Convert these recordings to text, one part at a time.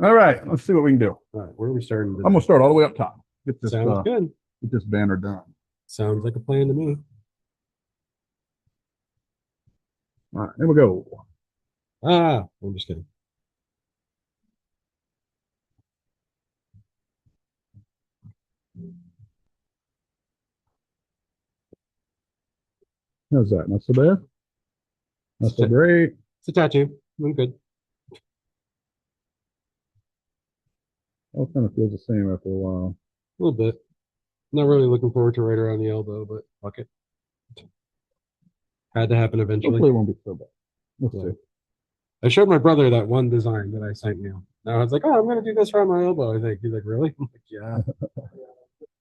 All right, let's see what we can do. All right, where are we starting I'm gonna today? start all the way up top. Get this Sounds good. get this banner done. Sounds like a plan to me. All right, here we go. I'm just kidding. How's that? Not so bad. Not It's so a, great. it's a tattoo. I'm good. All kind of feels the same after a while. A little bit. Not really looking forward to right around the elbow, but fuck it. Had to happen eventually. Hopefully, it won't be so bad. Let's Yeah. see. I showed my brother that one design that I sent you. Now I was like, oh, I'm gonna do this around my elbow. I think he's like, really? I'm like, yeah.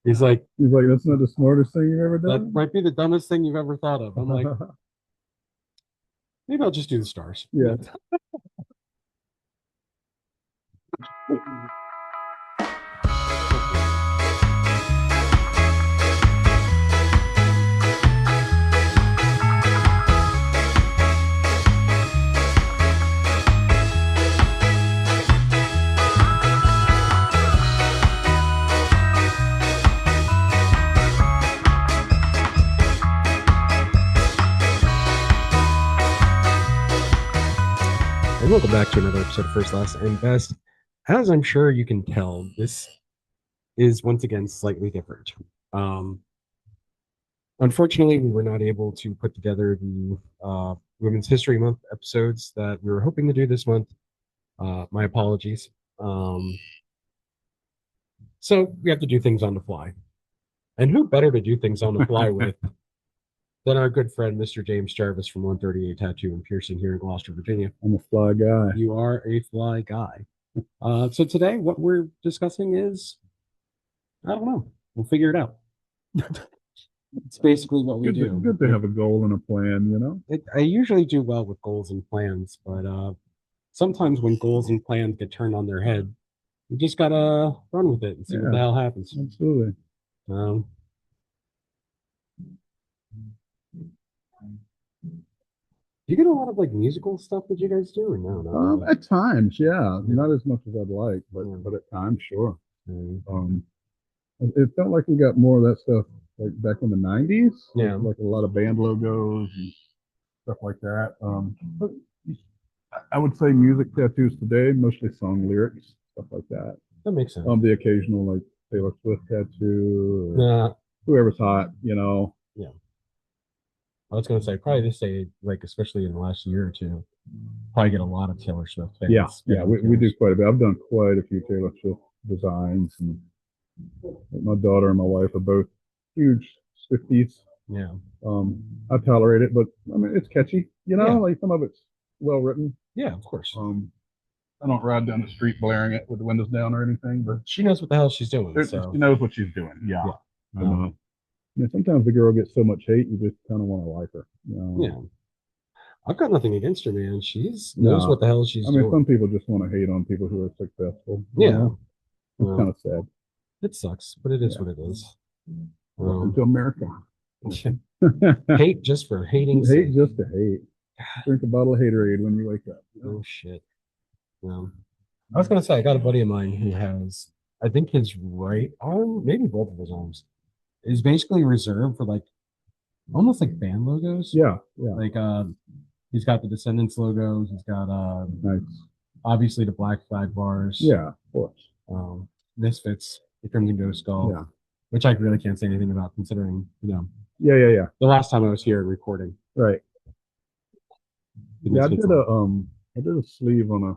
He's like, He's like, "That's not the smartest thing you've ever that done." might be the dumbest thing you've ever thought of. I'm like, maybe I'll just do the stars. Yeah. And welcome back to another episode of First, Last, and Best. As I'm sure you can tell, this is once again slightly different. Um, Unfortunately, we were not able to put together the Women's History Month episodes that we were hoping to do this month. My apologies. So we have to do things on the fly. And who better to do things on the fly with than our good friend, Mr. James Jarvis from 138 Tattoo and Piercing here in Gloucester, Virginia. I'm a fly guy. You are a fly guy. So today, what we're discussing is, I don't know. We'll figure it out. It's basically what we do. Good to have a goal and a plan, you know? I usually do well with goals and plans, but sometimes when goals and plans get turned on their head, you just gotta run with it and see what the Yeah, hell happens. absolutely. Um, you get a lot of like musical stuff that you guys do, or no? Not really? At times, yeah. Yeah. Not as much as I'd like, Yeah. but at times, sure. Mm. It felt like we got more of that stuff like back in the '90s, Yeah. like a lot of band logos and stuff like that. But I would say music tattoos today, mostly song lyrics, stuff like that. That makes sense. The occasional like Taylor Swift tattoo or Yeah. whoever's hot, you know. Yeah. I was gonna say probably this day, like especially in the last year or two, probably get a lot of Taylor Swift fans. Yeah, we do quite a bit. I've done quite a few Taylor Swift designs, and my daughter and my wife are both huge Swifties. Yeah. I tolerate it, but I mean, it's catchy, you know, Yeah. like some of it's well written. Yeah, of course. I don't ride down the street blaring it with the windows down or anything, but She knows what the hell she's doing. So she knows what she's doing. Yeah. yeah. Sometimes the girl gets so much hate, you just kind of want to like her. You know? Yeah. I've got nothing against her, man. She's knows what the hell she's doing. Some people just want to hate on people who are successful. Yeah. It's kind of sad. It sucks, but it is what it is. Welcome to America. Hate just for hating. Hate just to hate. Drink a bottle of haterade when you wake up. Oh shit. I was gonna say I got a buddy of mine who has, I think his right arm, maybe both of his arms, is basically reserved for like almost like band logos. Yeah. Like he's got the Descendants logo. He's got nice. Obviously the Black Flag bars. Yeah, of course. Misfits, the Crimson Ghost Skull. Yeah. Which I really can't say anything about considering, Yeah. The last time I was here recording. Right. Yeah, I did a sleeve on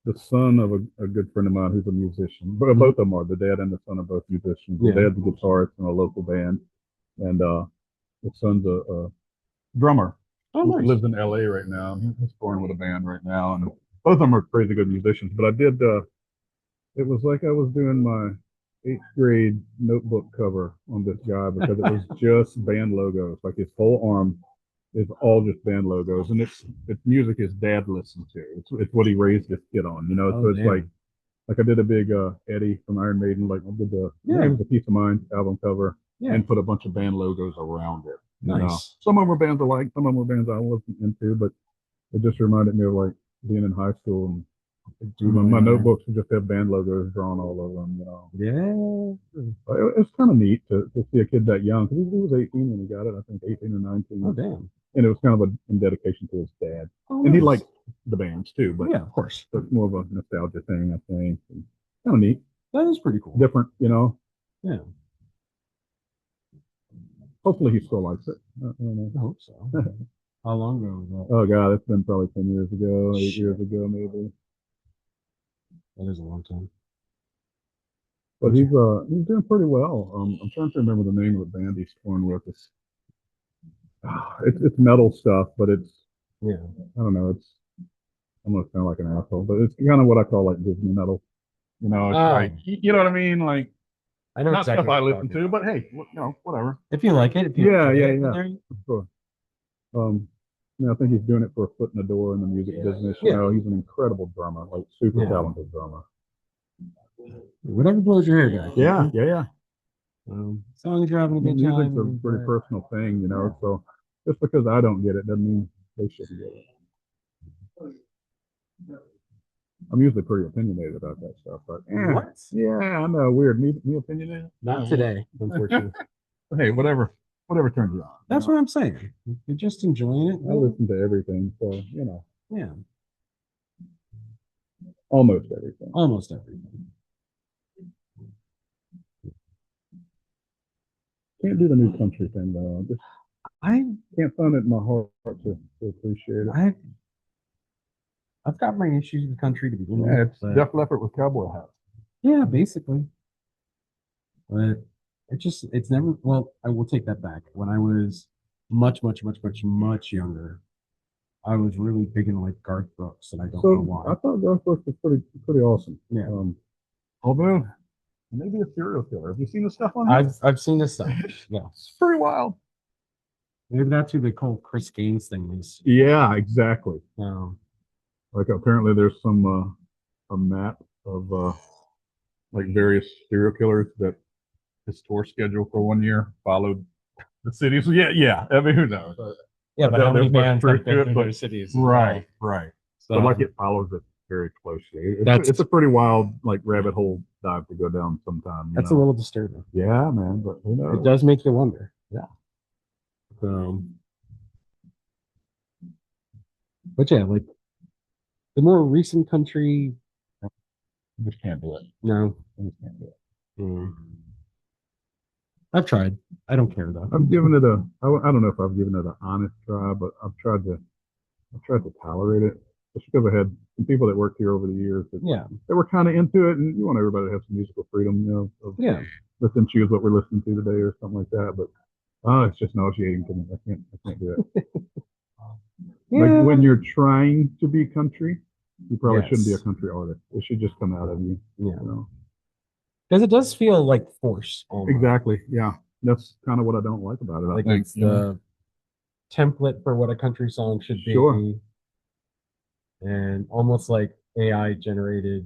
the son of a good friend of mine who's a musician. But both of them are. The dad and the son are both musicians. The dad's a guitarist in a local band, and the son's a drummer. Oh, nice. He lives in LA right now. He's touring with a band right now, and both of them are crazy good musicians. But I did. It was like I was doing my 8th grade notebook cover on this guy because it was just band logos. Like his whole arm is all just band logos, and it's music his dad listened to. It's what he raised his kid on, you know. So it's like I did a big Eddie from Iron Maiden, like I did the Peace of Mind album cover, and put a bunch of band logos around it. Nice. You know? Some of them were bands I liked, some of them were bands I wasn't into, but it just reminded me of like being in high school and My notebooks just have band logos drawn all over them. You know, Yeah. it's kind of neat to see a kid that young. 'Cause he was 18 when he got it. I think 18 or 19. Oh, damn. And it was kind of in dedication to his dad. Oh, And he nice. liked the bands too, but Yeah, of course. it's more of a nostalgia thing, I think. Kind of neat, That is pretty cool. different, you know. Yeah, Hopefully, he still likes it. I don't know. I hope so. How long ago was that? Oh God, it's been probably 10 years ago, 8 Shit. years ago, maybe. That is a long time. But he's doing pretty well. I'm trying to remember the name of the band he's touring with. It's metal stuff, but Yeah. I don't know. I'm gonna sound like an asshole, but it's kind of what I call like Disney metal. You know, it's like you know what I mean, like I know not exactly stuff what I you're listen talking to, but hey, you know, whatever. If you like it, if you Yeah, enjoy yeah, it, yeah. there- Sure. You know, I think he's doing it for a foot in the door in the music business. You Yeah. know, he's an incredible drummer, like super Yeah. talented drummer. whatever blows your hair back. Yeah, yeah, yeah. As long as you're having a good Music's time. a and pretty enjoy it. personal thing, you know. Yeah. So just because I don't get it doesn't mean they shouldn't get it. I'm usually pretty opinionated about that stuff, but What? yeah, I know, weird. Me opinionated? Not Yeah, today, unfortunately. hey, whatever turns you on. That's you what I'm saying. If you're just enjoying it. know? I listen to everything, so you know, Yeah, almost everything. almost everything. Can't do the new country thing though. I just I can't find it in my heart to appreciate it. I I've got my issues with country to begin Yeah, with. it's but- Def Leppard with cowboy hats. Yeah, basically. But it's never, well, I will take that back. When I was much, much, much, much, much younger, I was really big into like Garth Brooks, and I don't know So why. I thought Garth Brooks was pretty awesome. Yeah. Although maybe a serial killer. Have you seen the stuff on him? I've seen this stuff. Yeah. It's pretty wild. Maybe that's who they call Chris Gaines thing is. Yeah, exactly. Um, Like apparently there's some a map of like various serial killers that his tour schedule for 1 year followed the cities. Yeah, yeah. I mean, who knows? yeah, but how many There's much bands truth have been to it, through but- their cities? Right. So, But like it follows it very closely. That's- It's a pretty wild like rabbit hole dive to go down sometime. that's a little disturbing. Yeah, man. But who knows? It does make you wonder. Yeah. But yeah, like the more recent country, You just can't do it. no. You just can't do it. Mm. I've tried. I don't care though. I've given it I don't know if I've given it an honest try, but I've tried to tolerate it. Just because I had some people that worked here over the years that Yeah. they were kind of into it, and you want everybody to have some musical freedom, you know, of Yeah. let them choose what we're listening to today or something like that. But it's just nauseating to me. I can't do it. Like when you're trying to be country, you probably shouldn't be a Yes. country artist. It should just come out of you. Yeah. You know? Because it does feel like force. Almost. Exactly. Yeah. That's kind of what I don't like about it. Like I think it's the template for what a country song should be. Sure. And almost like AI generated.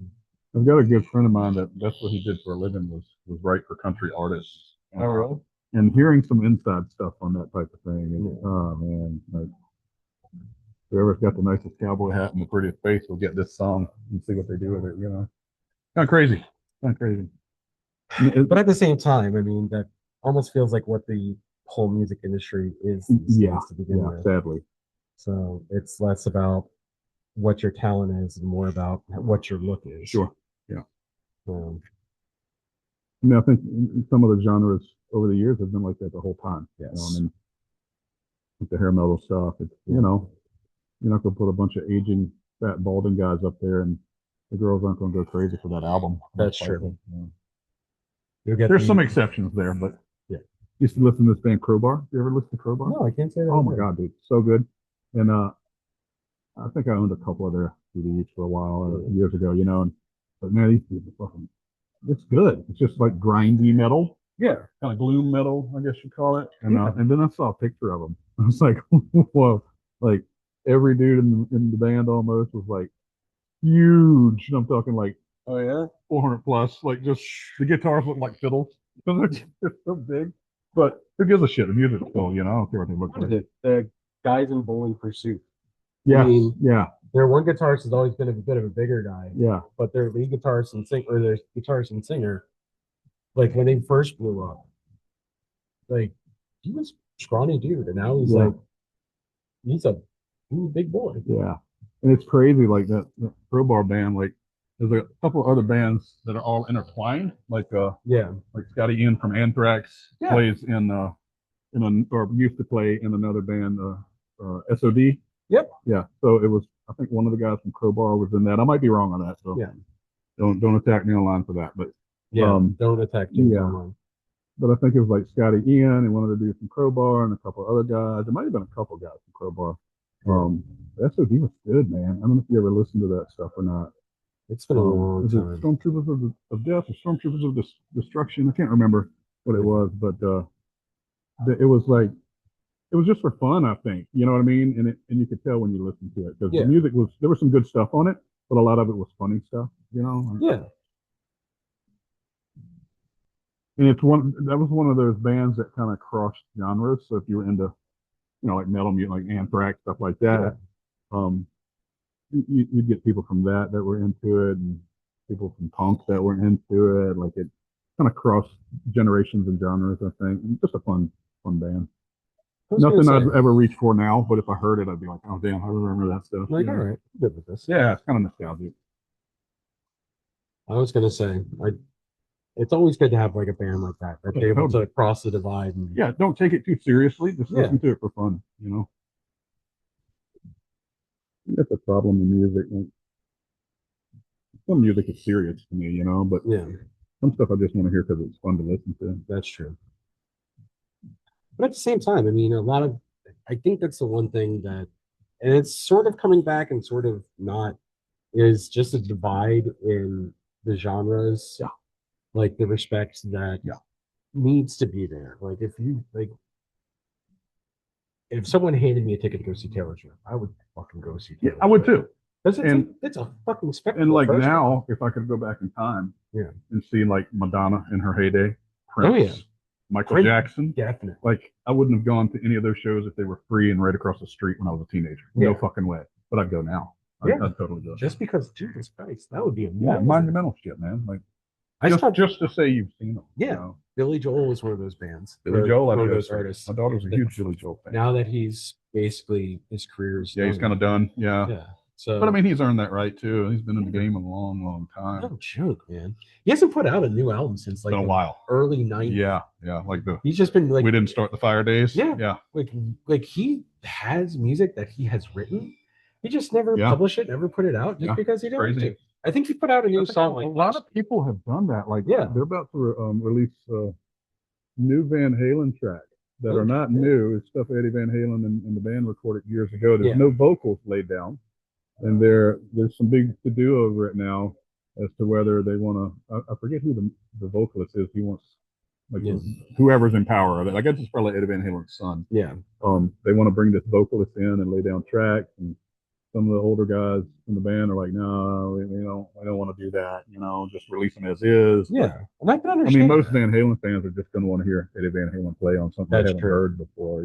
I've got a good friend of mine that's what he did for a living was write for country artists. Oh, really? And hearing some inside stuff on that type of thing, and, oh man, like whoever's got the nicest cowboy hat and the prettiest face will get this song and see what they do with it. You know, kind of crazy, kind of crazy. But at the same time, I mean, that almost feels like what the whole music industry is these Yeah, days to begin yeah, with. sadly. So it's less about what your talent is and more about what your look is. Sure. Yeah. Um, I mean, I think some of the genres over the years have been like that the whole time. Yes. You know, I mean, with the hair metal stuff, it's, you know, you're not going to put a bunch of aging, fat, balding guys up there and the girls aren't going to go crazy for that album. That's true. Yeah. you'll get There's the- some exceptions there, but Yeah. Used to listen to this band Crowbar. You ever listen to Crowbar? No, I can't say that. Oh I my did. God, dude, so good. And I think I owned a couple of their CDs for a while years ago, you know. But man, these people fucking, it's good. It's just like grindy metal, Yeah. kind of gloom metal, I guess you call it. Yeah. And then I saw a picture of them. I was like, whoa! Like every dude in the band almost was like huge. And I'm talking like Oh yeah. 400 plus. Like just the guitars look like fiddles. They're just so big. But who gives a shit? The music's cool, you know. I don't care what they look What is like. it? The guys in Bowling Pursuit. Yeah, I mean, yeah. Their one guitarist has always been a bit of a bigger guy, Yeah, but their lead guitarist and sing or their guitarist and singer, like when they first blew up, like he was a scrawny dude, and now yeah, he's a he's a big boy. yeah. And it's crazy, like that Crowbar band. Like, there's a couple other bands that are all intertwined. Yeah, Like Scotty Ian from Anthrax yeah, plays or used to play in another band, SOD. yep, Yeah. So it was, I think one of the guys from Crowbar was in that. I might be wrong on that. So yeah, don't attack me online for that. But yeah. um, Don't attack James yeah. online. But I think it was like Scotty Ian and one of the dudes from Crowbar and a couple other guys. There might have been a couple guys from Crowbar. Yeah. SOD was good, man. I don't know if you ever listened to that stuff or not. It's been a long Is it time. Stormtroopers of Death or Stormtroopers of Destruction? I can't remember what it was, but it was like it was just for fun, I think. You know what I mean? And you could tell when you listened to it because the Yeah, music was there was some good stuff on it, but a lot of it was funny stuff. You know, yeah, and it's one that was one of those bands that kind of crossed genres. So if you were into like metal music, like Anthrax stuff like yeah. that, um, you'd get people from that were into it, and people from punk that were into it. Like it kind of crossed generations and genres. I think and just a fun band. I was gonna Nothing I'd say, ever reach for now, but if I heard it, I'd be like, oh damn, I remember that stuff. like, all right, I'm good with this. Yeah, it's kind of nostalgic. I was gonna say, it's always good to have like a band like that that's Yeah, able totally. to cross the divide. And Yeah, don't take it too seriously. Just yeah, listen to it for fun. That's a problem in music. Like, some music is serious to me, but yeah, some stuff I just want to hear because it's fun to listen to. that's true. But at the same time, I mean, I think that's the one thing that, and it's sort of coming back and sort of not, is just a divide in the genres, Yeah, like the respect that yeah, needs to be there. Like if someone handed me a ticket to go see Taylor Swift, I would fucking go see yeah. Taylor I would Swift. too. And It's a fucking and spectacle. like First of all. now, if I could go back in time Yeah. and see like Madonna in her heyday, Oh yeah. Prince, Michael Prince, Jackson, definitely. like I wouldn't have gone to any of those shows if they were free and right across the street when I was a teenager. No Yeah. fucking way. But I'd go now. Yeah. I'd totally go. Just because Jesus Christ, that would be Yeah, amazing. monumental shit, man. Like I stopped. just to say you've seen them. Yeah. Billy Joel was one of those bands. Billy Joel, one I'd of go those see. artists. My daughter's a huge Billy Joel fan. Now that he's basically his career's Yeah, he's kind of done. Yeah. Yeah. So, But I mean, he's earned that right too. He's been in the game a long, long time. no joke, man. He hasn't put out a new album since like Been a the while. early '90s. Yeah, yeah. He's just been like we didn't start the fire days. Yeah. Yeah. like he has music that he has written. He just never Yeah. published it, never put it out, just Yeah. because he didn't want Crazy. to. I think he put out a new song like a lot of people have done that. Like, Yeah. they're about to release new Van Halen tracks that Oh, are not yeah. new. It's stuff Eddie Van Halen and the band recorded years ago. There's Yeah. no vocals laid down, and there's some big to do over it now as to whether they want to. I forget who the vocalist is. He wants like Yeah. whoever's in power of it. I guess it's probably Eddie Van Halen's son. Yeah. They want to bring this vocalist in and lay down tracks, and some of the older guys in the band are like, no, I don't want to do that. Just release them as is. Yeah. And I can I understand. mean, most that. Van Halen fans are just going to want to hear Eddie Van Halen play on something That's they haven't true. heard before,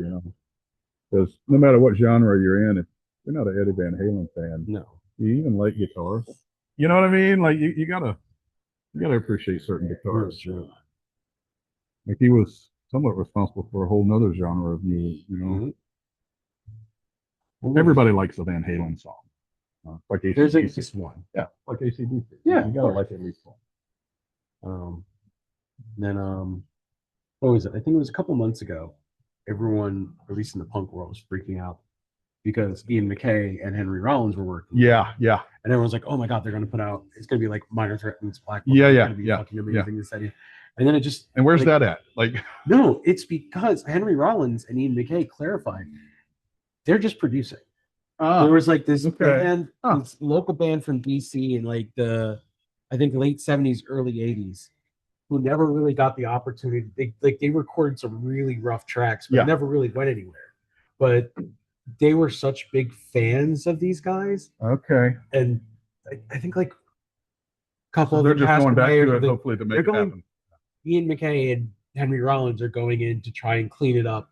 because no matter what genre you're in, if you're not an Eddie Van Halen fan, No. you even like guitars. You know what I mean? Like you gotta appreciate certain guitars. That's true. Like he was somewhat responsible for a whole nother genre of music. Everybody likes a Van Halen song. Like There's at AC/DC. least one. Yeah, like AC/DC. Yeah, you of gotta course. like at least one. Then what was it? I think it was a couple months ago. Everyone, at least in the punk world, was freaking out because Ian MacKaye and Henry Rollins were working. Yeah, yeah. And everyone's like, "Oh my God, they're going to put out. It's going to be like Minor Threat meets Black." Yeah, It's yeah, gonna be yeah, fucking amazing. This idea. And then it just And where's like, that at? Like, No, it's because Henry Rollins and Ian MacKaye clarified they're just producing. There was like this band, this local band from DC in like I think late 70s, early 80s, who never really got the opportunity. They recorded some really rough tracks, but Yeah. never really went anywhere. But they were such big fans of these guys, okay. and I think like a couple So of they're them just passed going back away, to or it, hopefully, to make they're it going- happen. Ian MacKaye and Henry Rollins are going in to try and clean it up.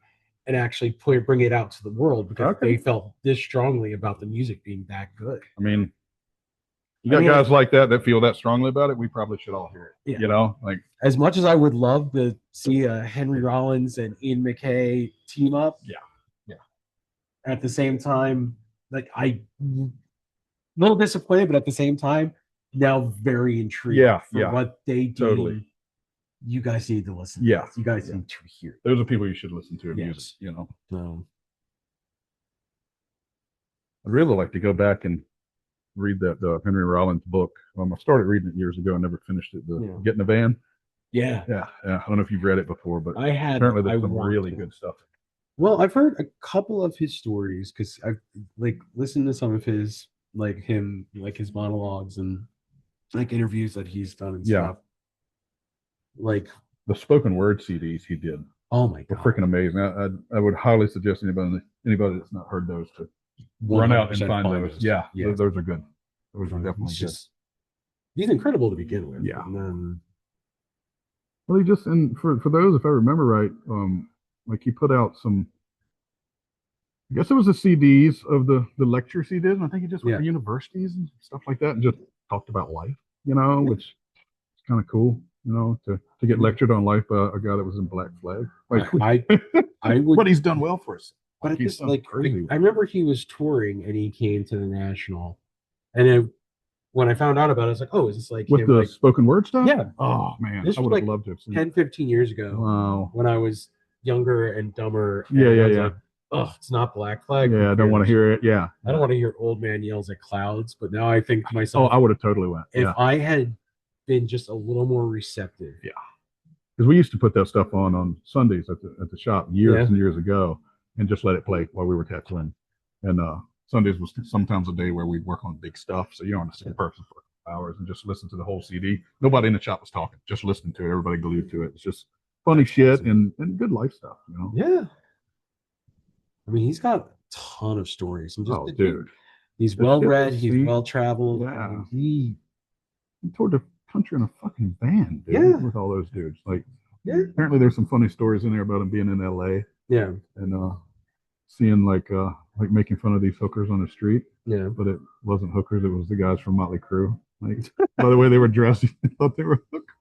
and actually bring it out to the world because Okay. they felt this strongly about the music being that good. I mean, you I got mean, guys like that feel that strongly about it. We probably should all hear it. yeah. You know, like As much as I would love to see Henry Rollins and Ian McKay team up, yeah, yeah, at the same time, like I little disappointed, but at the same time, now very intrigued yeah, for yeah. what they deem Totally. you guys need to listen Yeah, to. This. You guys yeah. need to hear it. Those are people you should listen to in Yes. music. You know, So, I'd really like to go back and read that Henry Rollins book. I started reading it years ago. I never finished it. The Yeah. Get in a Van. yeah, Yeah, yeah. I don't know if you've read it before, but I had. apparently I there's some want really to. good stuff. Well, I've heard a couple of his stories because I've like listened to some of his like his monologues and like interviews that he's done and Yeah, stuff. Like, the spoken word CDs he did oh my were god, freaking amazing. I would highly suggest anybody that's not heard those to run out and 100% find those. Yeah, Yeah, those are good. Those are definitely he's good. just he's incredible to begin with. Yeah. And then Well, he just and for those, if I remember right, like he put out some. I guess it was the CDs of the lectures he did, and I think he just went Yeah. to universities and stuff like that, and just talked about life. You know, which is kind of cool. You know, to get lectured on life by a guy that was in Black Flag. Like, I would, but he's done well for us. but at He's this done like crazy. I remember he was touring and he came to the National, and then when I found out about it, I was like, oh, is this like With him? the Like, spoken word stuff. yeah, Oh man, this I was would have like loved to have seen. 10, 15 years ago. Wow. When I was younger and dumber. Yeah, and yeah, I was yeah. like, oh, it's not Black Flag. Yeah, I don't want to hear it. Yeah, I don't want to hear old man yells at clouds. But now I think to Oh, myself, I would have totally went. if Yeah, I had been just a little more receptive. yeah. Because we used to put that stuff on Sundays at the shop years and years ago, and just let it play while we were tattooing. And Sundays was sometimes a day where we'd work on big stuff, so you don't see a person for hours and just listen to the whole CD. Nobody in the shop was talking, just listening to it. Everybody glued to it. It's just funny shit and good life stuff, you know. Yeah. I mean, he's got a ton of stories. And just, Oh, dude, he's The well shit read. that He's he- well traveled. Yeah. He He toured the country in a fucking van, dude, Yeah. with all those dudes. Like, Yeah. apparently there's some funny stories in there about him being in LA yeah and seeing like making fun of these hookers on the street, yeah. but it wasn't hookers, it was the guys from Motley Crue. Like, by the way they were dressed, you thought they were hookers,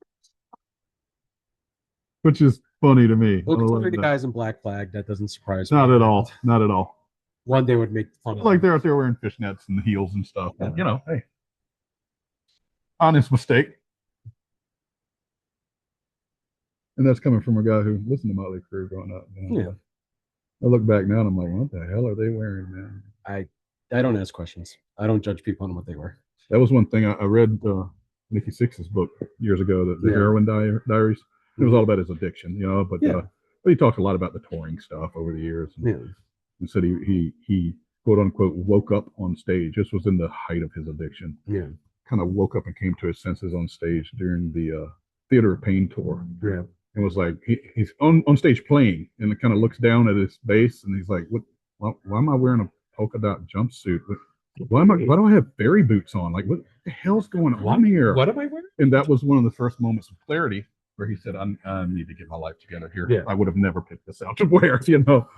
which is funny to me. Well, I love considering the that. guys in Black Flag, that doesn't surprise me. Not at all, not at all. One day would make fun of Like them. they're out there wearing fishnets and heels and stuff. Yeah. You know, hey, honest mistake. And that's coming from a guy who listened to Motley Crue growing up. You know? Yeah. I look back now and I'm like, what the hell are they wearing, man? I don't ask questions. I don't judge people on what they wear. That was one thing I read Nikki Sixx's book years ago, the Heroin Diaries. It was all about his addiction, you know, but he talked a lot about the touring stuff over the years. And said he quote unquote woke up on stage. This was in the height of his addiction. Yeah. Kind of woke up and came to his senses on stage during the Theater of Pain tour. Yeah. It was like he's on stage playing and it kind of looks down at his bass and he's like, why am I wearing a polka dot jumpsuit? Why do I have fairy boots on? Like, what the hell's going on here? What am I wearing? And that was one of the first moments of clarity where he said, I need to get my life together here. Yeah. I would have never picked this out to wear, you know.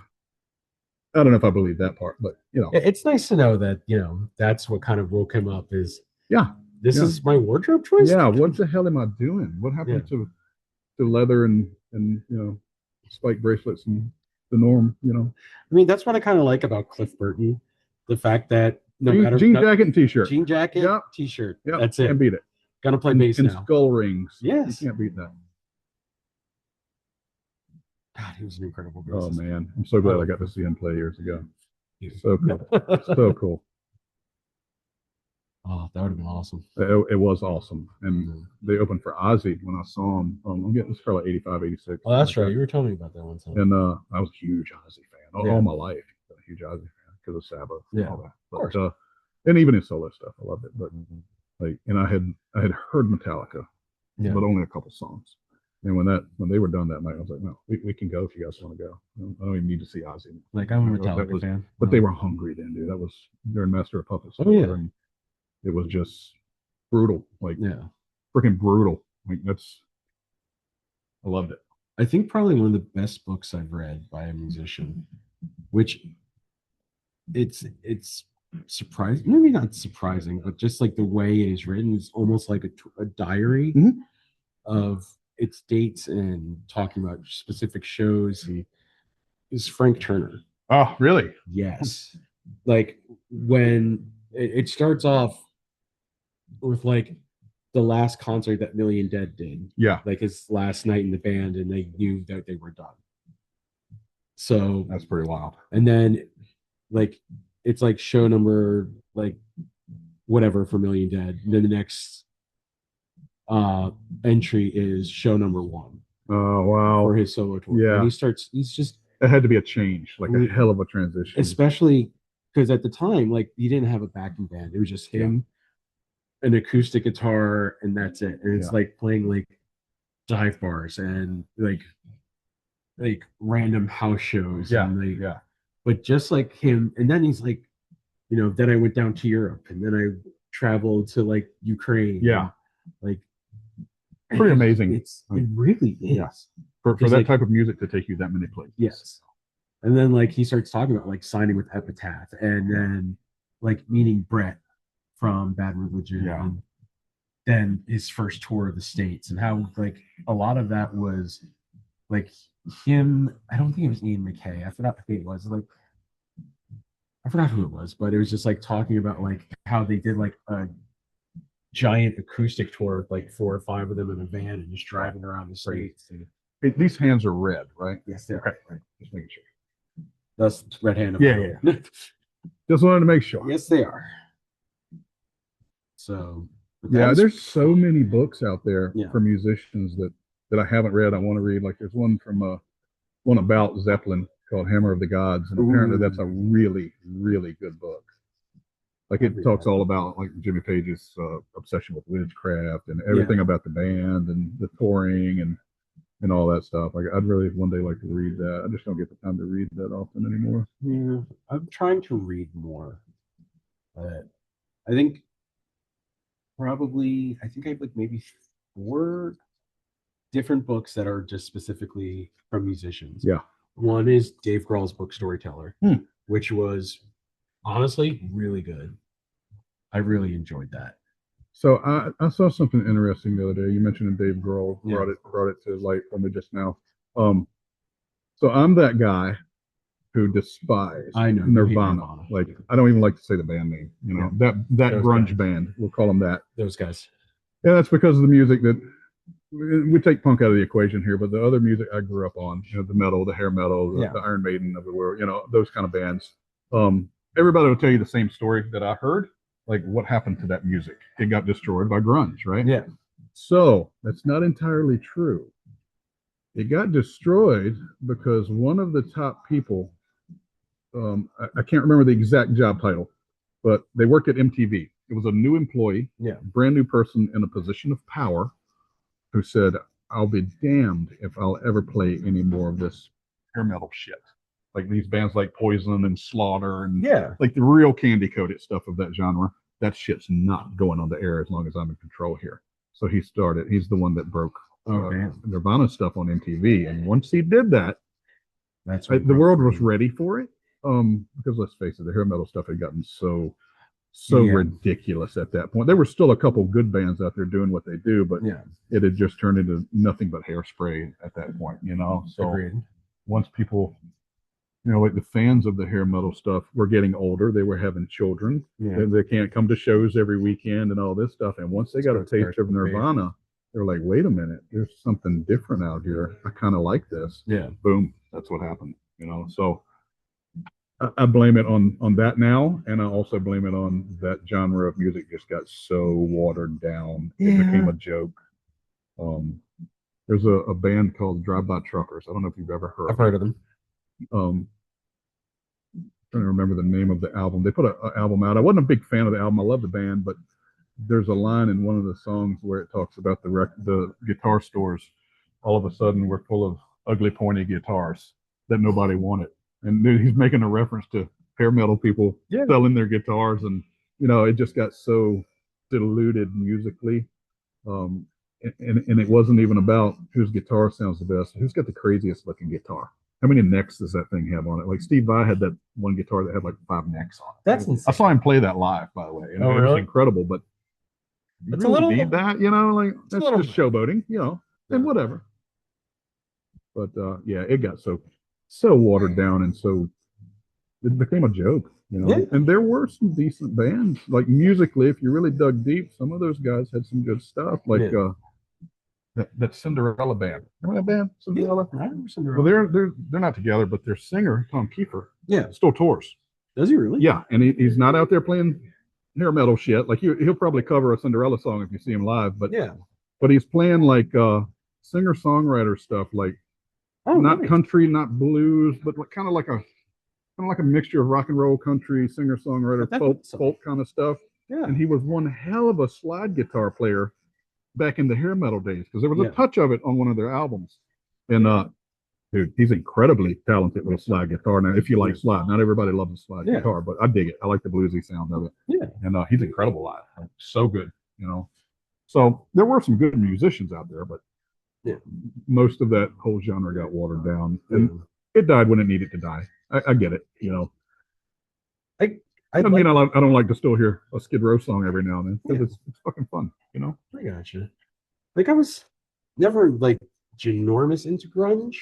I don't know if I believe that part, but you know. It's nice to know that, you know, that's what kind of woke him up is this Yeah. is my wardrobe choice. Yeah, what the hell am I doing? What happened to leather and you know, spike bracelets and the norm, you know? I mean, that's what I kind of like about Cliff Burton. The fact that jean jacket and t-shirt. Jean jacket, Yep. t-shirt. Yep. That's it. Can't beat it. Gonna play bass and now. skull rings. Yes. You can't beat that. God, he was an incredible Oh bassist. man, I'm so glad I got to see him play years ago. So cool. So cool. Oh, that would have been awesome. It was awesome. And they opened for Ozzy when I saw him. I'm getting this for like 85, 86. Oh, that's right. You were telling me about that one time. And I was a huge Ozzy fan all my life. A huge Ozzy fan because of Sabbath and all that. But, of course. And even his solo stuff, I loved it. But like, and I had heard Metallica, but only a couple songs. And when they were done that night, I was like, no, we can go if you guys want to go. I don't even need to see Ozzy. Like, I'm a Metallica fan. But they were hungry then, dude. That was during Master of Puppets. Oh, yeah. And it was just brutal. Like, Yeah. freaking brutal. Like, I loved it. I think probably one of the best books I've read by a musician, which it's surprising, maybe not surprising, but just like the way it is written is almost like a diary Mhm. of its dates and talking about specific shows. He is Frank Turner. Oh, really? Yes. Like when it starts off with like the last concert that Million Dead did, Yeah, like his last night in the band, and they knew that they were done. So, that's pretty wild. and then like it's like show number like whatever for Million Dead. And then the next uh entry is show number one Oh, for wow. his solo tour. And Yeah, he's just it had to be a change, like a hell of a transition. especially because at the time, like he didn't have a backing band. It was just Yeah, him, an acoustic guitar, and that's it. And it's yeah, like playing like dive bars and like random house shows yeah, and like yeah. but just like him, and then he's like, then I went down to Europe and then I traveled to like Ukraine Yeah, and like pretty amazing. it really Yeah, is. for Because that like type of music to take you that many places. yes. And then like he starts talking about like signing with Epitaph and Yeah, then like meeting Brett from Bad Religion yeah, and then his first tour of the States and how like a lot of that was like him. I don't think it was Ian McKay. I forgot who it was. Like I forgot who it was, but it was just like talking about like how they did like a giant acoustic tour with like four or five of them in a van and just driving around the states. And, these hands are red, right? yes, they Okay, are. right. Just making sure. That's Red Hand of Yeah, yeah. just wanted to make sure. Yes, they are. So, but that Yeah, was there's so many books out there yeah. for musicians that I haven't read. I want to read. Like there's one from one about Zeppelin called Hammer of the Gods, and apparently that's a Ooh, really, really good book. Like I'd it read talks that. all about like Jimmy Page's obsession with witchcraft and Yeah, everything about the band and the touring and all that stuff. Like I'd really one day like to read that. I just don't get the time to read that often anymore. yeah. I'm trying to read more, but I think probably I think I have like maybe four different books that are just specifically from musicians. Yeah. One is Dave Grohl's book Storyteller, Hmm. which was honestly really good. I really enjoyed that. So I saw something interesting the other day. You mentioned Dave Grohl Yeah, brought it to light for me just now. Um, so I'm that guy who despised I know you hate Nirvana. Nirvana. Like I don't even like to say the band name. You know that Those grunge guys. band. We'll call them that. Those guys. Yeah, that's because of the music that we take punk out of the equation here, but the other music I grew up on, the metal, the hair metal, Yeah. the Iron Maiden of the world, those kind of bands. Everybody will tell you the same story that I heard. Like what happened to that music? It got destroyed by grunge, right? Yeah. So that's not entirely true. It got destroyed because one of the top people, I can't remember the exact job title, but they worked at MTV. It was a new employee, Yeah. brand new person in a position of power who said, I'll be damned if I'll ever play any more of this hair metal shit. Like these bands like Poison and Slaughter and Yeah. like the real candy coated stuff of that genre. That shit's not going on the air as long as I'm in control here. So he's the one that broke Nirvana stuff on MTV. And once he did that, the world was ready for it. Because let's face it, the hair metal stuff had gotten so ridiculous at that point. There were still a couple good bands out there doing what they do, but it had just turned into nothing but hairspray at that point, So once people, like the fans of the hair metal stuff were getting older, they were having children. Yeah. They can't come to shows every weekend and all this stuff. And once they got a taste of Nirvana, they were like, wait a minute, there's something different out here. I kind of like this. Yeah. Boom. That's what happened, So I blame it on that now, and I also blame it on that genre of music just got so watered down. It became a joke. There's a band called Drive By Truckers. I don't know if you've ever heard. I've heard of them. Trying to remember the name of the album. They put an album out. I wasn't a big fan of the album. I love the band, but there's a line in one of the songs where it talks about the guitar stores. All of a sudden, we're full of ugly, pointy guitars that nobody wanted. And he's making a reference to hair metal people selling their guitars, and it just got so diluted musically. and it wasn't even about whose guitar sounds the best. Who's got the craziest looking guitar? How many necks does that thing have on it? Like Steve Vai had that one guitar that had like 5 necks on it. That's I insane. saw him play that live, by the way, and Oh, it was really? incredible. But you It's a really little. need that, you know? Like It's a that's little. just showboating, you know, and Yeah. whatever. But yeah, it got so watered down and so it became a joke, you know. Yeah. And there were some decent bands, like musically, if you really dug deep, some of those guys had some good stuff, like Yeah. that Cinderella band. Remember that band, Cinderella? I remember Well, Cinderella. they're not together, but their singer Tom Kiefer Yeah. still tours. Does he really? Yeah, and he's not out there playing hair metal shit. Like he'll probably cover a Cinderella song if you see him live, Yeah. but he's playing like singer songwriter stuff, like Oh, not nice. country, not blues, but like, kind of like a mixture of rock and roll, country, singer songwriter, That's folk kind of stuff. Yeah. And he was one hell of a slide guitar player back in the hair metal days because there was Yeah. a touch of it on one of their albums. And dude, he's incredibly talented with a slide guitar. Now, if you like slide, not everybody loves a slide Yeah. guitar, but I dig it. I like the bluesy sound of it. Yeah. And he's incredible live, like, so good, you know. So there were some good musicians out there, but Yeah. most of that whole genre got watered down, and Yeah. it died when it needed to die. I get it, you know. I I mean, like. I don't like to still hear a Skid Row song every now and then because Yeah. it's fucking fun, you know. I gotcha. Like I was never like ginormous into grunge.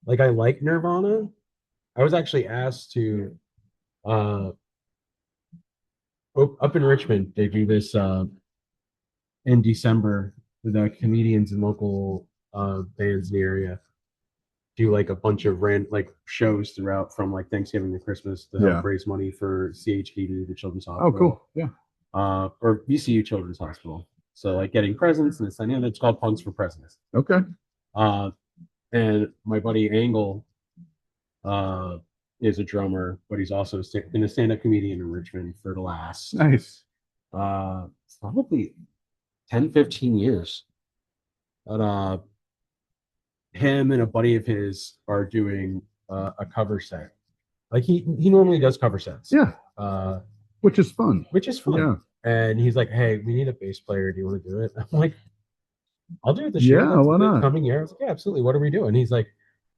Like I like Nirvana. I was actually asked to uh up in Richmond, they do this in December with the comedians and local bands in the area do like a bunch of like shows throughout from like Thanksgiving to Christmas to help Yeah. raise money for CHPD, the Children's Oh, Hospital. cool. Yeah. Or VCU Children's Hospital. So like getting presents and it's it's called Punks for Presidents. Okay. And my buddy Angle is a drummer, but he's also been a stand-up comedian in Richmond for the last Nice. probably 10, 15 years. But him and a buddy of his are doing a cover set. Like he normally does cover sets. Yeah. Which is fun. Which is fun. Yeah. And he's like, "Hey, we need a bass player. Do you want to do it?" I'm like, "I'll do it this Yeah, year. why not? Coming year." I was like, "Yeah, absolutely. What are we doing?" He's like,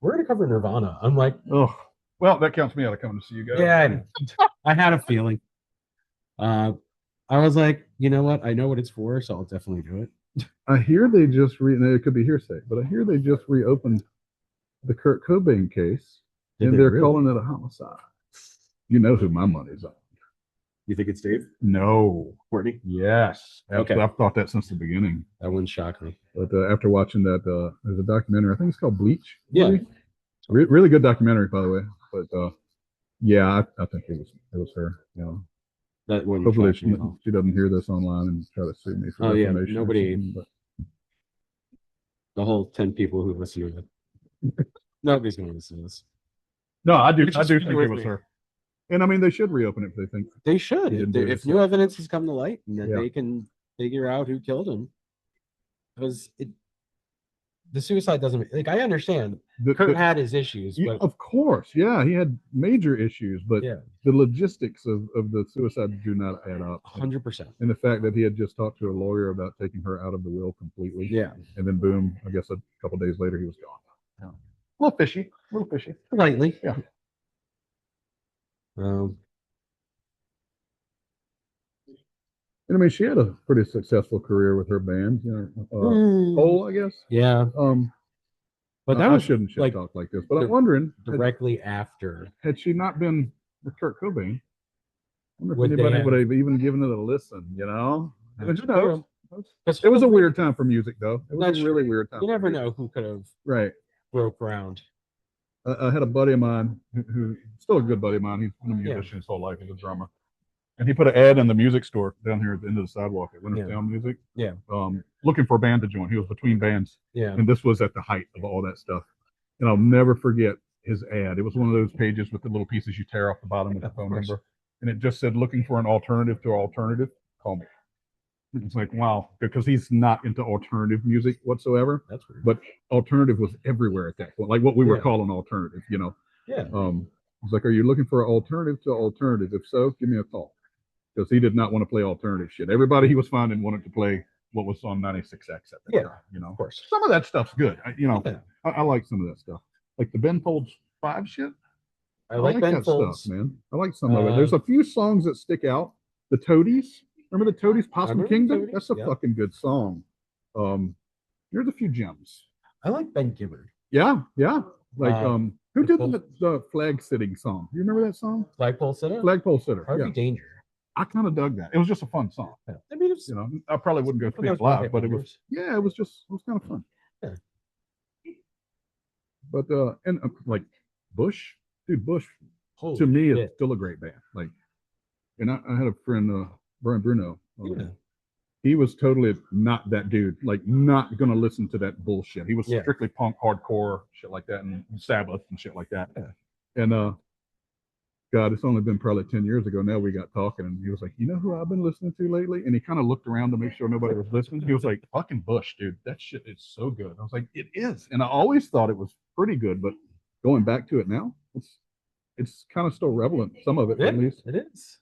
"We're gonna cover Nirvana." I'm like, Oh, well, that counts me out of coming to see you guys. "Yeah, I know. I had a feeling." I was like, "You know what? I know what it's for, so I'll definitely do it." I hear they just it could be hearsay, but I hear they just reopened the Kurt Cobain case, Did and they they're really? calling it a homicide. You know who my money's on? You think it's Dave? No. Courtney? Yes. Okay. I've thought that since the beginning. That wouldn't shock me. But after watching that, there's a documentary. I think it's called Bleach. Yeah. Really good documentary, by the way. But yeah, I think it was her. You know, That wouldn't hopefully shock me at all. she doesn't hear this online and try to sue me for Oh, yeah, defamation. nobody- But The whole 10 people who listen to it. Nobody's going to listen to this. no, I do Which think is it with was me. her. And I mean, they should reopen it if they think. They should. He didn't do If this. new evidence has come to light and that Yeah. they can figure out who killed him. Because the suicide doesn't, like, I understand. Kurt had his issues, but of course, yeah, he had major issues, but yeah, the logistics of the suicide do not add up. 100%. And the fact that he had just talked to a lawyer about taking her out of the will completely. Yeah. And then boom, I guess a couple days later he was gone. Yeah. A little fishy. Lightly. Yeah. Um, And I mean, she had a pretty successful career with her band, you know, Hole, I guess. yeah. But that I was shouldn't like talk like this, but I'm wondering, directly after. had she not been with Kurt Cobain, I wonder Would if they anybody have- would have even given it a listen, you know? And That's who knows? Because It was a weird time for music, though. It was That's a really weird time. You for never music. know who could have Right. broke ground. I had a buddy of mine who's still a good buddy of mine. He's been a musician his whole life. He's a drummer. And he put an ad in the music store down here at the end of the sidewalk at Winterstown Music. Yeah. Looking for a band to join. He was between bands. Yeah. And this was at the height of all that stuff. And I'll never forget his ad. It was one of those pages with the little pieces you tear off the bottom with the phone number. And it just said, looking for an alternative to alternative, call me. It's like, wow, because he's not into alternative music whatsoever. That's weird. But alternative was everywhere at that point, like what we were Yeah. calling alternative, you know. Yeah. He's like, are you looking for an alternative to alternative? If so, give me a call. Because he did not want to play alternative shit. Everybody he was finding wanted to play what was on 96X at the Yeah, time. You of know, course. some of that stuff's good. Yeah. I like some of that stuff, like the Ben Folds 5 shit. I I like like Ben that stuff, Folds. man. I like some of it. There's Uh, a few songs that stick out. The Toadies. Remember the Toadies, I Possum remember the Kingdom? Toadies. That's a Yeah. fucking good song. Um, there's a few gems. I like Ben Gibbard. Yeah, yeah. Like who The did full the flag sitting song? Do you remember that song? flagpole sitter. Flagpole sitter. Harvey Yeah. Danger. I kind of dug that. It was just a fun song. Yeah. I mean, it's You know, I probably wouldn't go see those it live, one-hit but it was wonders. yeah, it was just it was kind of fun. Yeah. But and like Bush, dude, Bush Holy to me is shit. still a great band. Like, and I had a friend, Brian Bruno. Yeah. He was totally not that dude. Like, not gonna listen to that bullshit. He was Yeah. strictly punk, hardcore, shit like that, and Sabbath and shit like that. Yeah. And God, it's only been probably 10 years ago now we got talking, and he was like, you know who I've been listening to lately? And he kind of looked around to make sure nobody was listening. He was like, fucking Bush, dude. That shit is so good. I was like, it is. And I always thought it was pretty good, but going back to it now, it's kind of still relevant, some of it Yeah, at least. it is.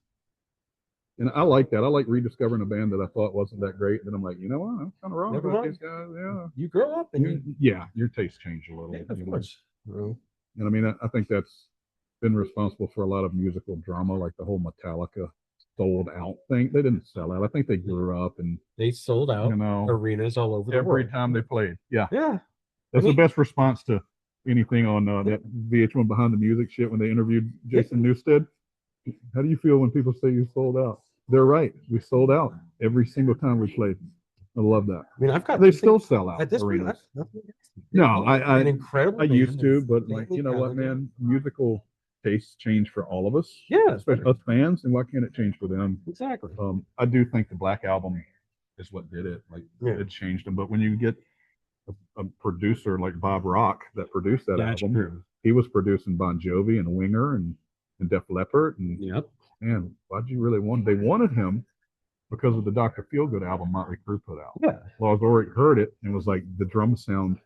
And I like that. I like rediscovering a band that I thought wasn't that great. And then I'm like, you know what? I'm kind of wrong Never about mind. these guys. Yeah. You grow up and Yeah, your taste changed a little. yeah, of you know. course. Well, And I mean, I think that's been responsible for a lot of musical drama, like the whole Metallica sold out thing. They didn't sell out. I think they grew up and they sold out you know arenas all over the every world. time they played. Yeah, Yeah. that's I mean, the best response to anything on that VH1 Behind the Music shit when they interviewed Jason Newsted. How do you feel when people say you sold out? They're right. We sold out every single time we played. I love that. I mean, I've got They still sell out at this point. arenas. No, I an incredible. I used to, band, but like you know what, talented. man, musical tastes change for all of us. Yeah, especially us fans, and why can't it change for them? Exactly. I do think the Black Album is what did it. Like it changed them. But when you get a producer like Bob Rock that produced that album, true. he was producing Bon Jovi and Winger and Def Leppard, and Yep. man, why'd you really want? They wanted him because of the Dr. Feelgood album Motley Crue put out. Yeah. Lars Ulrich heard it and was like, the drums sound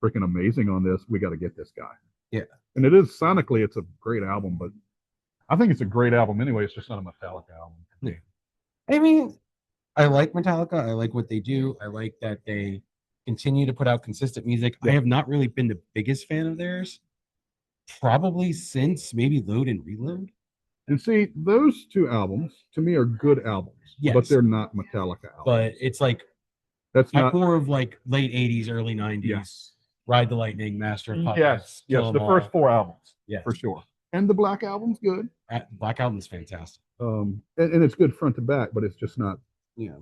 freaking amazing on this. We got to get this guy. Yeah. And it is sonically, it's a great album, but I think it's a great album anyway. It's just not a Metallica album. Yeah. I mean, I like Metallica. I like what they do. I like that they continue to put out consistent music. Yeah. I have not really been the biggest fan of theirs, probably since maybe Load and Reload. And see, those two albums to me are good albums, Yes. but they're not Metallica albums. But it's like that's not more of like late 80s, early 90s. Yes. Ride the Lightning, Master of Puppets. Yes, Kill yes, 'Em the All. first four albums, Yeah. for sure. And the Black Album's good. Black Album's fantastic. And it's good front to back, but it's just not. Yeah.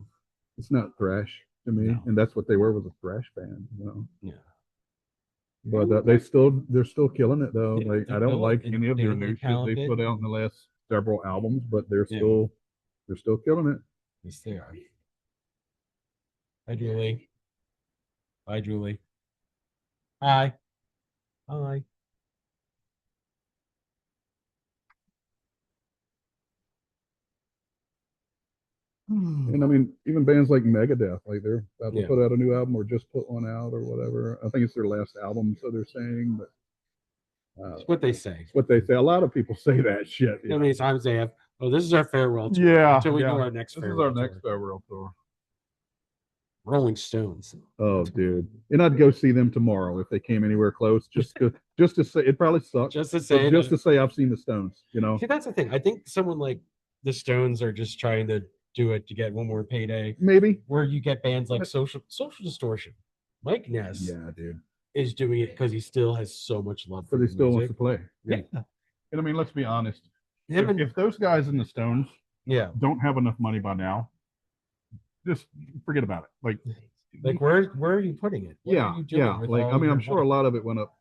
It's not thrash to me, No. and that's what they were, was a thrash band. You know. Yeah. But they're still killing it though. Yeah, like I don't like any of their new shit they put out in the last several albums, but they're still killing it. Yes, they are. Hi, Julie. Bye, Julie. Hi. Hi. And I mean, even bands like Megadeth, like they're about to Yeah. put out a new album or just put one out or whatever. I think it's their last album, so they're saying. But It's what they say. it's what they say. A lot of people say that shit. How many times they have? Oh, this is our farewell tour. Yeah. Until we yeah. do our next This is farewell our next tour. farewell tour. Rolling Stones. Oh, dude. And I'd go see them tomorrow if they came anywhere close. Just to say, it probably sucks. Just to say, just to say I've seen the Stones. You know. See, that's the thing. I think someone like the Stones are just trying to do it to get one more payday. Maybe. Where you get bands like Social Distortion. Mike Ness Yeah, dude. is doing it because he still has so much love for But he the still wants music. to play. Yeah. And I mean, let's be honest. Him and If those guys in the Stones yeah, don't have enough money by now, just forget about it. like where are you putting it? What are you doing yeah. with Like all I mean, your I'm sure a money? lot of it went up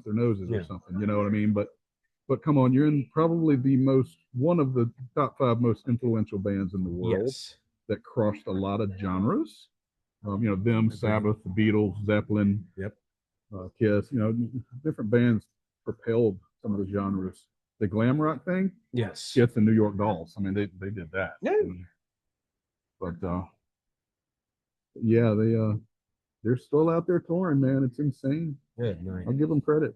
their noses Yeah. or something. You know what I mean? But come on, you're in probably one of the top 5 most influential bands in the world Yes. that crossed a lot of genres. You know, them, Sabbath, the Beatles, Zeppelin, Yep. Kiss. You know, different bands propelled some of the genres. The glam rock thing, Yes. Kiss and New York Dolls. I mean, they did that. Yeah. But yeah, they're still out there touring, man. It's insane. Good night. I'll give them credit.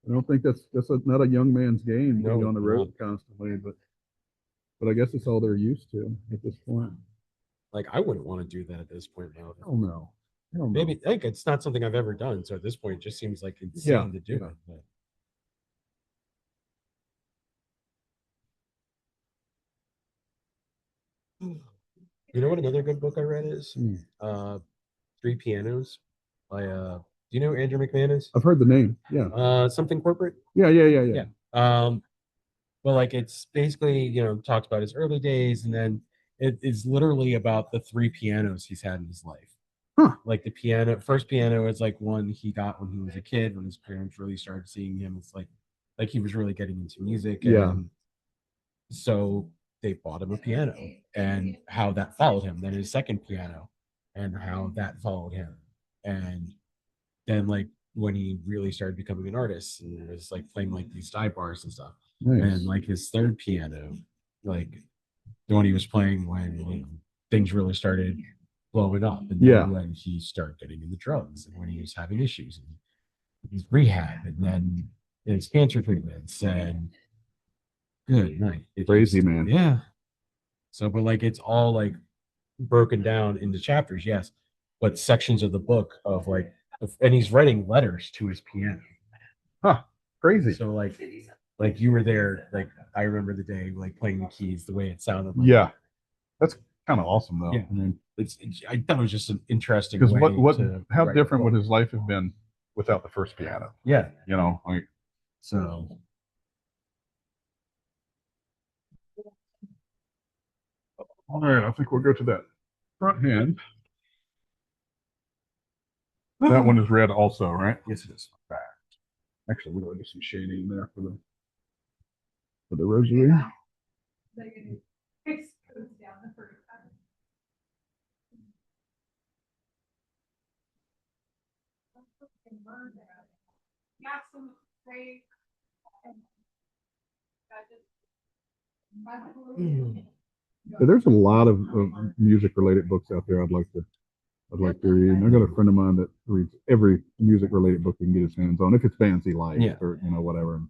I don't think that's not a young man's game being on the road constantly, but I guess it's all they're used to at this point. Like I wouldn't want to do that at this point now. I don't know. I don't know. Maybe like it's not something I've ever done, so at this point, it just seems like Yeah, insane to do yeah. it. But you know what another good book I read is? Hmm. Three Pianos by do you know who Andrew McMahon is? I've heard the name. Yeah. Something corporate. Yeah, yeah, yeah, yeah. Yeah. Well, like it's basically talks about his early days, and then it is literally about the three pianos he's had in his life. Huh. Like the first piano is like one he got when he was a kid, when his parents really started seeing him. It's like he was really getting into music, Yeah. and so they bought him a piano, and how that followed him. Then his second piano, and how that followed him, and then like when he really started becoming an artist and was like playing like these dive bars and stuff. Nice. And like his third piano, like the one he was playing when things really started blowing up, and then Yeah. when he started getting into drugs, and when he was having issues, and his rehab, and then his cancer treatments, and good night. Crazy, man. Yeah. So, but like it's all like broken down into chapters, yes, but sections of the book of like, and he's writing letters to his piano. Huh. Crazy. So like you were there, like I remember the day like playing the keys, the way it sounded. Like, Yeah. That's kind of awesome, though. Yeah. I mean, I thought it was just an interesting because way. how different would his life have been without the first piano? Yeah. Like, So all right, I think we'll go to that front hand. That one is red also, right? yes, it is. Actually, we're going to do some shading in there for the rosary. Yeah, there's a lot of music related books out there I'd like to read. And I got a friend of mine that reads every music related book he can get his hands on, if it's bands he likes Yeah. or whatever. And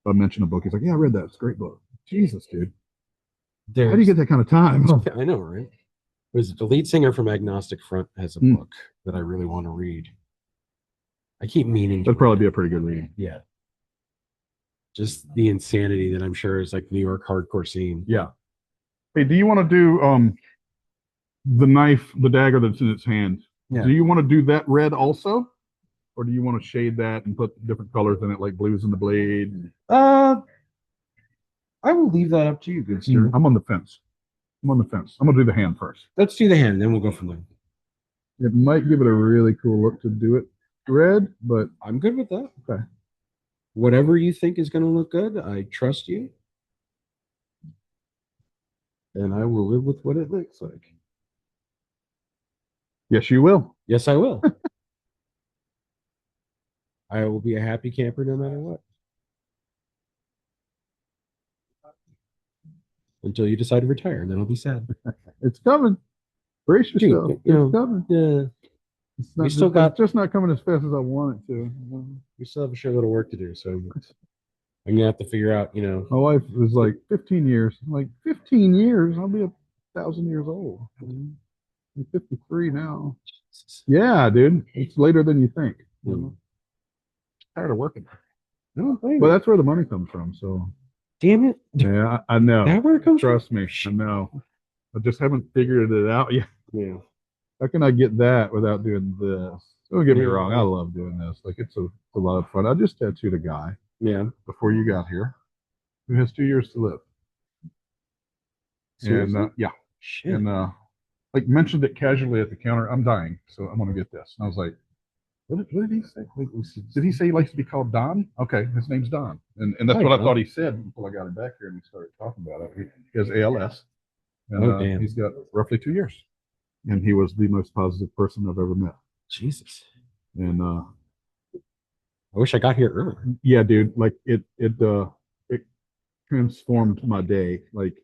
if I mention a book, he's like, "Yeah, I read that. It's a great book." Jesus, dude. How do you get that kind of time? I know, right? Was the lead singer from Agnostic Front has a book that I really want to read. I keep meaning to That'd probably be a pretty good read. Yeah. Just the insanity that I'm sure is like New York hardcore scene. Yeah. Hey, do you want to do the dagger that's in its hand? Yeah. Do you want to do that red also? Or do you want to shade that and put different colors in it, like blues in the blade? I will leave that up to you, good sir. I'm on the fence. I'm on the fence. I'm gonna do the hand first. Let's do the hand, then we'll go from there. It might give it a really cool look to do it red, but I'm good with that. Okay. Whatever you think is going to look good, I trust you. And I will live with what it looks like. Yes, you will. Yes, I will. I will be a happy camper no matter what. Until you decide to retire, and then I'll be sad. It's coming. Brace yourself. It's coming. Yeah. It's just not coming as fast as I want it to. We still have a shitload of work to do, so I'm gonna have to figure out, My wife was like 15 years. I'm like, 15 years? I'll be 1,000 years old. I'm 53 now. Yeah, dude. It's later than you think. Tired of working. But that's where the money comes from. So damn it. Yeah, I know. That where it comes Trust me, I know. I just haven't figured it out yet. Yeah. How can I get that without doing this? Don't get me wrong. I love doing this. Like it's a lot of fun. I just tattooed a guy. Yeah. Before you got here, who has 2 years to live. Seriously? And yeah. Shit. And like mentioned it casually at the counter. I'm dying, so I'm gonna get this. And I was like, what did he say? Did he say he likes to be called Don? Okay, his name's Don. And that's what I thought he said until I got him back here and we started talking about it. He has ALS. And he's got roughly 2 years. And he was the most positive person I've ever met. Jesus. And I wish I got here earlier. Yeah, dude. Like it transformed my day. Like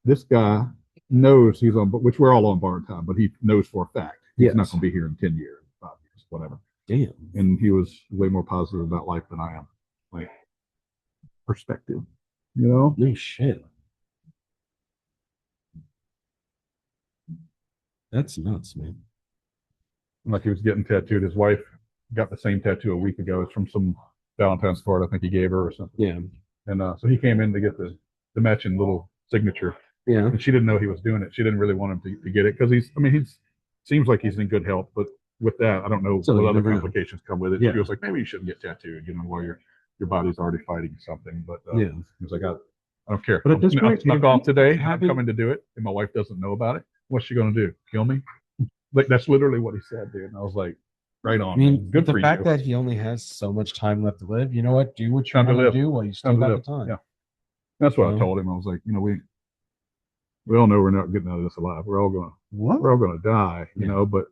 this guy knows he's on, which we're all on borrowed time, but he knows for a fact he's not going to be here in 10 years, 5 years, whatever. Damn. And he was way more positive about life than I am. Like perspective, No shit. That's nuts, man. Like he was getting tattooed. His wife got the same tattoo a week ago. It's from some Valentine's card I think he gave her or something. Yeah. And so he came in to get the matching little signature, Yeah. and she didn't know he was doing it. She didn't really want him to get it because he's seems like he's in good health, but with that, I don't know So what you other never know. complications come with it. Yeah. She was like, maybe you shouldn't get tattooed, while your body's already fighting something. But Yeah. he was like, I don't care. But at this I'm point, snuck if off you today. I'm haven't- coming to do it, and my wife doesn't know about it. What's she gonna do? Kill me? Like that's literally what he said, dude. And I was like, right on. I mean, Man. Good the for fact you. that he only has so much time left to live, you know what? Do what you Time to want to live. do while you still Time to got live. the time. Yeah, that's what I Well- told him. I was like, we all know we're not getting out of this alive. We're all gonna die, Yeah. but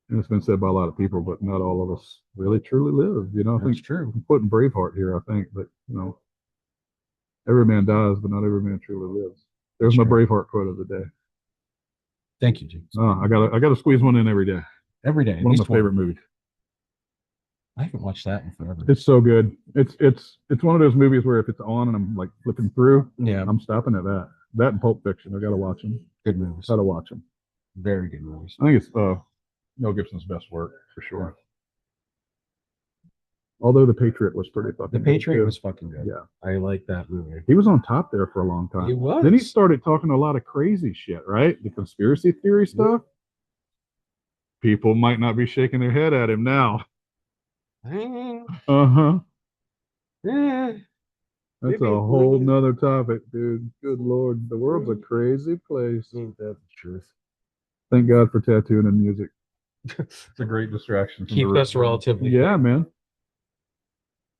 and it's been said by a lot of people, but not all of us really truly live. I That's think true. I'm putting Braveheart here, I think, but every man dies, but not every man truly lives. There's my Braveheart quote of the day. Thank you, James. I gotta squeeze one in every day. Every day. One of my favorite movies. I haven't watched that in forever. It's so good. It's one of those movies where if it's on and I'm like flipping through, Yeah. I'm stopping at that. That and Pulp Fiction. I gotta watch them. Good movies. Gotta watch them. Very good movies. I think it's Mel Gibson's best work for sure. Although The Patriot was pretty fucking The good, Patriot too. was fucking good. Yeah. I like that movie. He was on top there for a long time. He was. Then he started talking a lot of crazy shit, right? The conspiracy theory stuff. People might not be shaking their head at him now. Uh-huh. Yeah. That's Maybe a whole nother topic, dude. Good Lord. The world's a crazy place. Ain't that the truth? Thank God for tattooing and music. It's a great distraction. From Keep the us relatively. Yeah, man.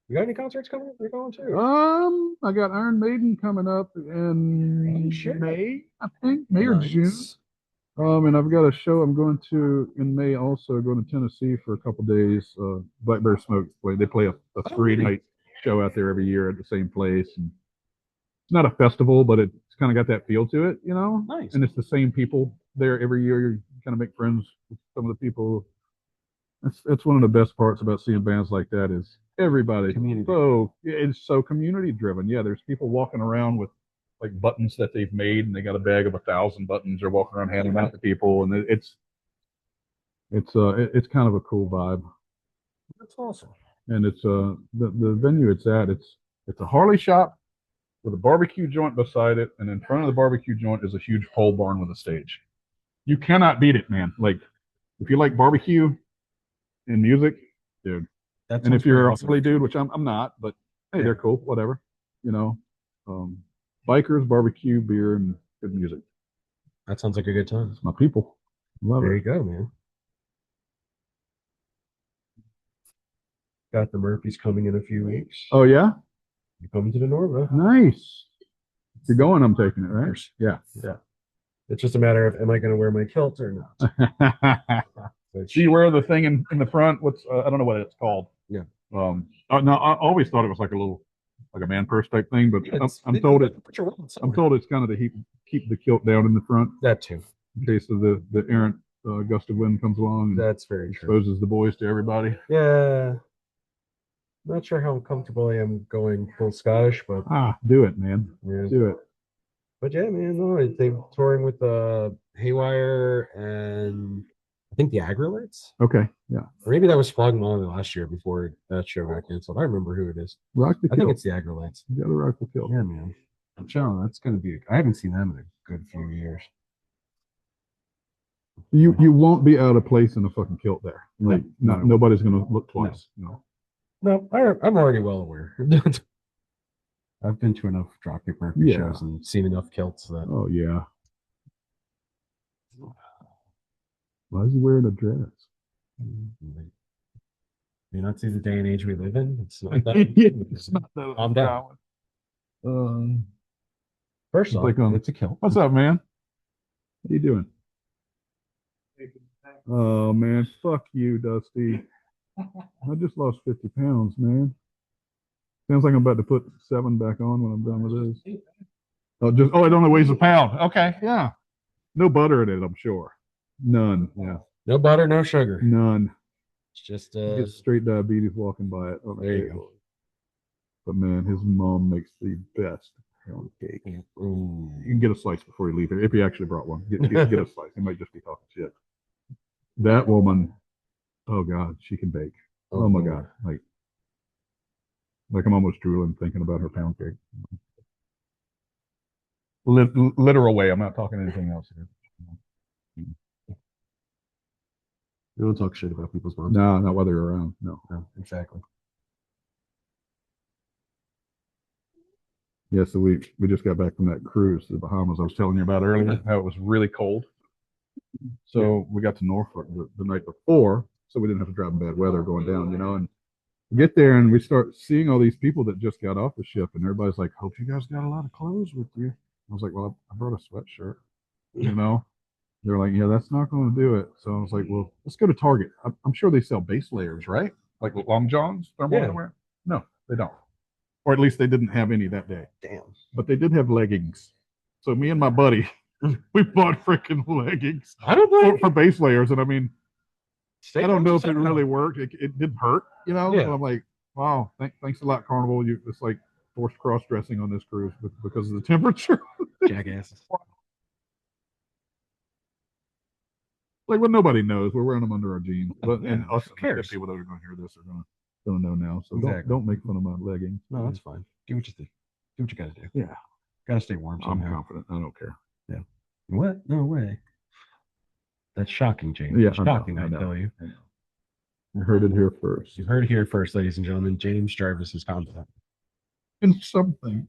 You got any concerts coming up? You're going to? I got Iron Maiden coming up in May, I think, May or June. And I've got a show I'm going to in May also, going to Tennessee for a couple days. Blackberry Smoke play. They play a 3-night show out there every year at the same place. And it's not a festival, but it's kind of got that feel to it, Nice. And it's the same people there every year. You kind of make friends with some of the people. That's one of the best parts about seeing bands like that is everybody. Community. It's so community driven. Yeah, there's people walking around with like buttons that they've made, and they got a bag of 1,000 buttons. They're walking around handing them out to people, and it's kind of a cool vibe. That's awesome. And it's the venue it's at. It's a Harley shop with a barbecue joint beside it, and in front of the barbecue joint is a huge pole barn with a stage. You cannot beat it, man. Like if you like barbecue and music, dude. And if you're a Harley dude, which I'm not, but hey, they're cool, whatever. Bikers, barbecue, beer, and good music. That sounds like a good time. It's my people. Love There it. you go, man. Got the Murphys coming in a few weeks. Oh yeah, You coming to the Norva? nice. If you're going, I'm taking it, right? Yeah, yeah. It's just a matter of am I going to wear my kilt or not? So you wear the thing in the front. What's I don't know what it's called. Yeah. No, I always thought it was like a man purse type thing, but I'm told it's kind of to keep the kilt down in the front. That too. In case of the errant gust of wind comes along and That's very true. exposes the boys to everybody. Yeah. Not sure how comfortable I am going full Scottish, but Do it, man. yeah. Do it. But yeah, man, no, they're touring with Haywire and I think the Agrolites. Okay, yeah. Or maybe that was Flogging Molly last year before that show got canceled. I remember who it is. Rock the I think kilt. it's the Agrolites. You gotta rock the kilt. Yeah, man. I'm telling you, that's gonna be. I haven't seen them in a good few years. You won't be out of place in a fucking kilt there. Like No. nobody's gonna look twice. No. No, I'm already well aware. I've been to enough Dropkick Murphy shows and seen enough kilts that. Oh yeah. Why is he wearing a dress? Do you not see the day and age we live in? It's not that. It's not that. Calm down. First off, it's a kilt. What's up, man? What are you doing? Oh man, fuck you, Dusty. I just lost 50 pounds, man. Sounds like I'm about to put 7 back on when I'm done with this. It only weighs a pound. Okay, yeah. No butter in it, I'm sure. None. Yeah. No butter, no sugar. None. It's just Get straight diabetes walking by it. There you go. But man, his mom makes the best pound cake. Ooh. You can get a slice before you leave here if you actually brought one. Get a slice. It might just be talking shit. That woman, oh God, she can bake. Oh my God, like I'm almost drooling thinking about her pound cake. Literal way. I'm not talking anything else here. You don't talk shit about people's moms. No, not while they're around. No. Exactly. Yeah, so we just got back from that cruise to the Bahamas I was telling you about earlier, how it was really cold. So we got to Norfolk the night before, so we didn't have to drive in bad weather going down, and we get there and we start seeing all these people that just got off the ship, and everybody's like, "Hope you guys got a lot of clothes with you." I was like, "Well, I brought a sweatshirt." They're like, "Yeah, that's not going to do it." So I was like, "Well, let's go to Target. I'm sure they sell base layers, right? Like long johns, thermal underwear." No, they don't, or at least they didn't have any that day. Damn. But they did have leggings. So me and my buddy, we bought freaking leggings for base layers, and I mean, I don't know if it really worked. It didn't hurt, Yeah. So I'm like, wow, thanks a lot, Carnival. It's like forced cross dressing on this cruise because of the temperature. Jackasses. Like, well, nobody knows. We're wearing them under our jeans, but Yeah, and us who cares? people that are going to hear this are going to know now. So Exactly. don't make fun of my leggings. No, that's fine. Do what you do. Do what you got to do. Yeah, got to stay warm. I'm Somehow. confident. I don't care. Yeah. What? No way. That's shocking, James. Yeah, Shocking, I know. tell you. You heard it here first. You heard it here first, ladies and gentlemen. James Jarvis is confident. In some things.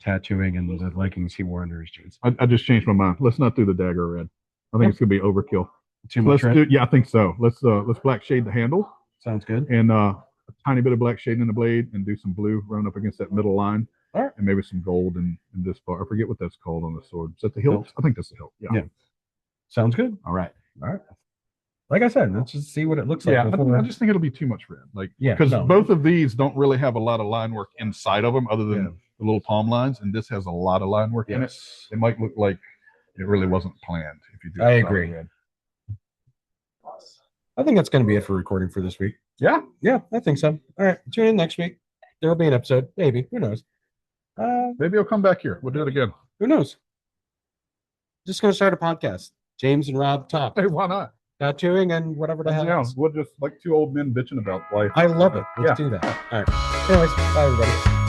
Tattooing and the leggings he wore under his jeans. I just changed my mind. Let's not do the dagger red. I think it's gonna be overkill. Too much red? Yeah, I think so. Let's black shade the handle Sounds good. and a tiny bit of black shade in the blade and do some blue running up against that middle line. All right. And maybe some gold in this part. I forget what that's called on the sword. Is that the hilt? I think that's the hilt. Yeah. Sounds good. All right. Like I said, let's just see what it looks like. Yeah, I just think it'll be too much red. Because no. both of these don't really have a lot of line work inside of them other than the little palm lines, and this has a lot of line work in it. It might look like it really wasn't planned if you do. I agree. I think that's going to be it for recording for this week. Yeah, I think so. All right, tune in next week. There'll be an episode, maybe. Who knows? Maybe I'll come back here. We'll do it again. Who knows? Just going to start a podcast. James and Rob talk. Hey, why not? Tattooing and whatever the hell. Yeah, we're just like two old men bitching about life. I love it. Let's do that. All right. Anyways, bye everybody.